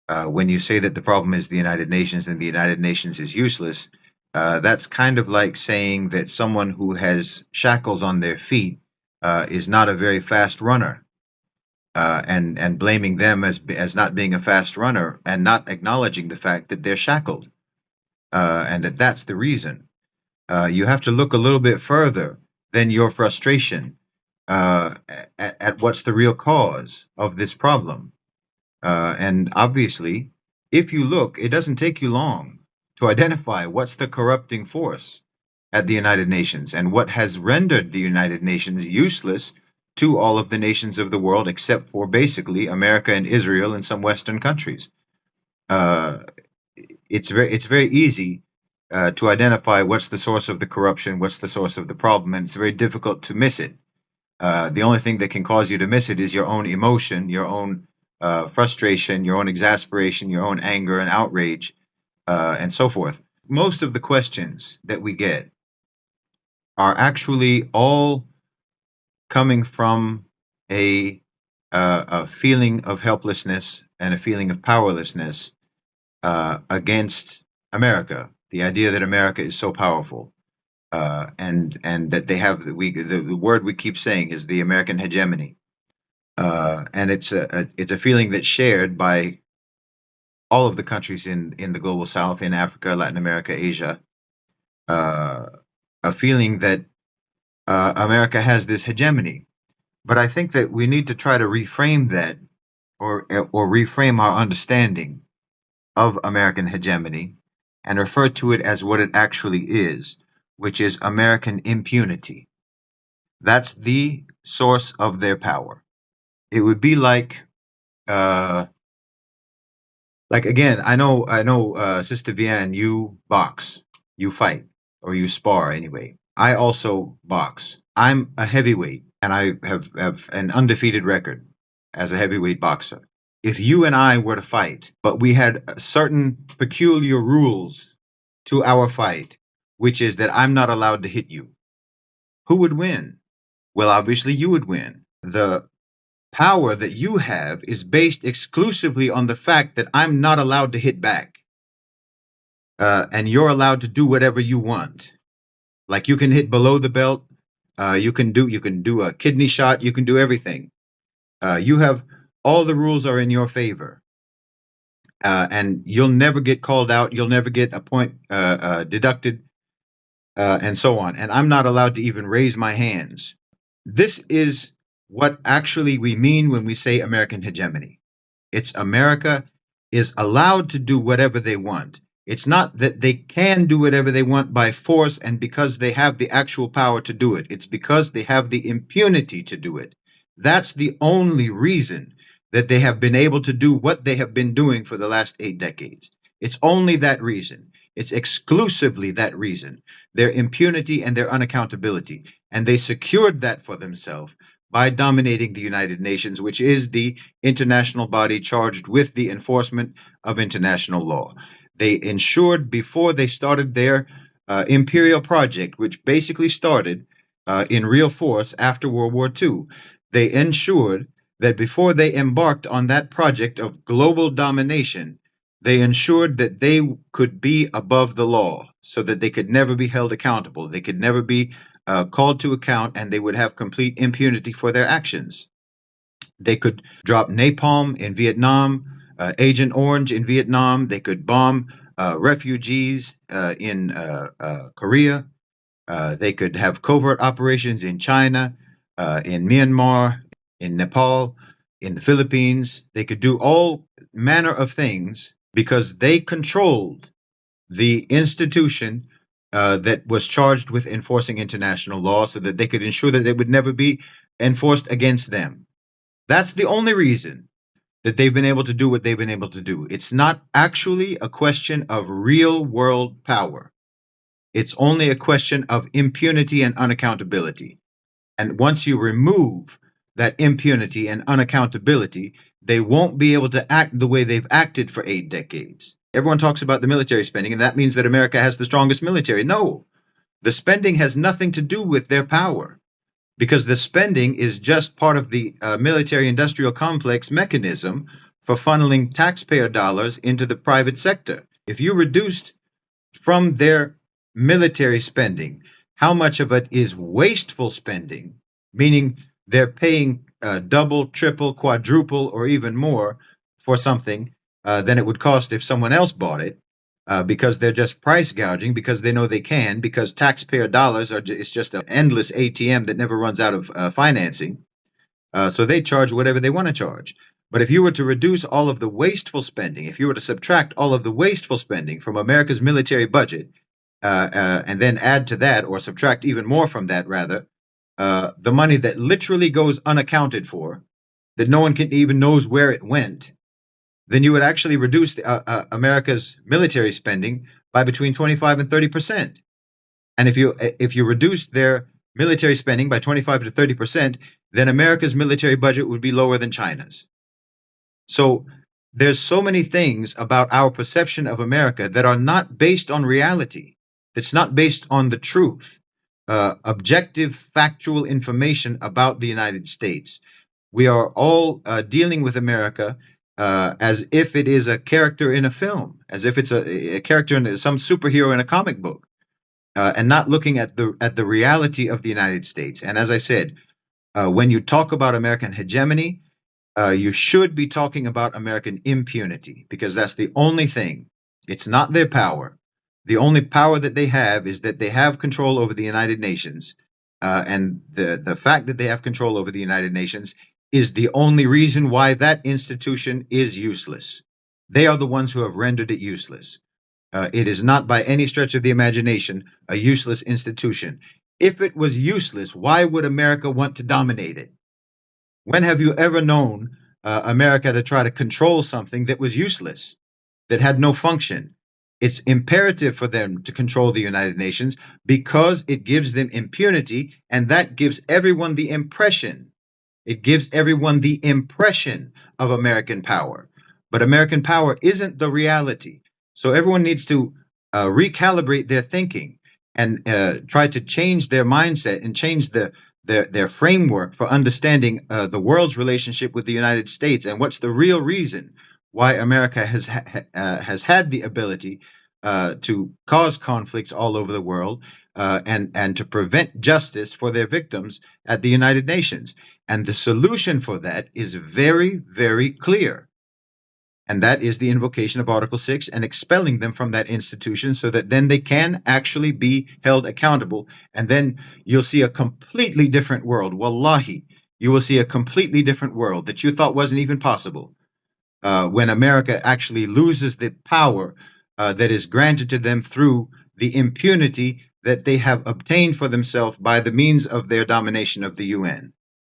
When you say that the problem is the United Nations and the United Nations is useless, that's kind of like saying that someone who has shackles on their feet is not a very fast runner, and blaming them as not being a fast runner and not acknowledging the fact that they're shackled, and that's the reason. You have to look a little bit further than your frustration at what's the real cause of this problem. And obviously, if you look, it doesn't take you long to identify what's the corrupting force at the United Nations and what has rendered the United Nations useless to all of the nations of the world, except for basically America and Israel and some Western countries. Uh, it's very easy to identify what's the source of the corruption, what's the source of the problem, and it's very difficult to miss it. The only thing that can cause you to miss it is your own emotion, your own frustration, your own exasperation, your own anger and outrage, and so forth. Most of the questions that we get are actually all coming from a a feeling of helplessness and a feeling of powerlessness against America. The idea that America is so powerful, and that they have the word we keep saying is the American hegemony, and it's a feeling that's shared by all of the countries in the global South, in Africa, Latin America, Asia. Uh, a feeling that America has this hegemony, but I think that we need to try to reframe that, or reframe our understanding of American hegemony and refer to it as what it actually is, which is American impunity. That's the source of their power. It would be uh, like again, I know, Sister Vianne, you box, you fight, or you spar anyway. I also box. I'm a heavyweight, and I have an undefeated record as a heavyweight boxer. If you and I were to fight, but we had certain peculiar rules to our fight, which is that I'm not allowed to hit you, who would win? Well, obviously, you would win. The power that you have is based exclusively on the fact that I'm not allowed to hit back, and you're allowed to do whatever you want. Like you can hit below the belt, you can do a kidney shot, you can do everything. You have all the rules are in your favor, and you'll never get called out. You'll never get a point deducted, and so on. And I'm not allowed to even raise my hands. This is what actually we mean when we say American hegemony. It's America is allowed to do whatever they want. It's not that they can do whatever they want by force and because they have the actual power to do it. It's because they have the impunity to do it. That's the only reason that they have been able to do what they have been doing for the last 8 decades. It's only that reason. It's exclusively that reason, their impunity and their unaccountability. And they secured that for themselves by dominating the United Nations, which is the international body charged with the enforcement of international law. They ensured before they started their imperial project, which basically started in real force after World War II, they ensured that before they embarked on that project of global domination, they ensured that they could be above the law so that they could never be held accountable. They could never be called to account, and they would have complete impunity for their actions. They could drop napalm in Vietnam, Agent Orange in Vietnam. They could bomb refugees in Korea. They could have covert operations in China, in Myanmar, in Nepal, in the Philippines. They could do all manner of things because they controlled the institution that was charged with enforcing international law so that they could ensure that it would never be enforced against them. That's the only reason that they've been able to do what they've been able to do. It's not actually a question of real world power. It's only a question of impunity and unaccountability. And once you remove that impunity and unaccountability, they won't be able to act the way they've acted for 8 decades. Everyone talks about the military spending, and that means that America has the strongest military. No, the spending has nothing to do with their power because the spending is just part of the military industrial complex mechanism for funneling taxpayer dollars into the private sector. If you reduced from their military spending how much of it is wasteful spending, meaning they're paying double, triple, quadruple, or even more for something than it would cost if someone else bought it, because they're just price gouging, because they know they can, because taxpayer dollars it's just an endless ATM that never runs out of financing. So they charge whatever they want to charge. But if you were to reduce all of the wasteful spending, if you were to subtract all of the wasteful spending from America's military budget, and then add to that, or subtract even more from that, rather, the money that literally goes unaccounted for, that no one can even knows where it went, then you would actually reduce America's military spending by between 25 and 30%. And if you reduce their military spending by 25 to 30%, then America's military budget would be lower than China's. So there's so many things about our perception of America that are not based on reality, that's not based on the truth, objective, factual information about the United States. We are all dealing with America as if it is a character in a film, as if it's a character in some superhero in a comic book, and not looking at the reality of the United States. And as I said, when you talk about American hegemony, you should be talking about American impunity, because that's the only thing. It's not their power. The only power that they have is that they have control over the United Nations. And the fact that they have control over the United Nations is the only reason why that institution is useless. They are the ones who have rendered it useless. It is not by any stretch of the imagination a useless institution. If it was useless, why would America want to dominate it? When have you ever known America to try to control something that was useless, that had no function? It's imperative for them to control the United Nations because it gives them impunity, and that gives everyone the impression. It gives everyone the impression of American power. But American power isn't the reality. So everyone needs to recalibrate their thinking and try to change their mindset and change their framework for understanding the world's relationship with the United States, and what's the real reason why America has had the ability to cause conflicts all over the world, and to prevent justice for their victims at the United Nations. And the solution for that is very, very clear. And that is the invocation of Article 6 and expelling them from that institution, so that then they can actually be held accountable. And then you'll see a completely different world. Wallahi, you will see a completely different world that you thought wasn't even possible, when America actually loses the power that is granted to them through the impunity that they have obtained for themselves by the means of their domination of the UN.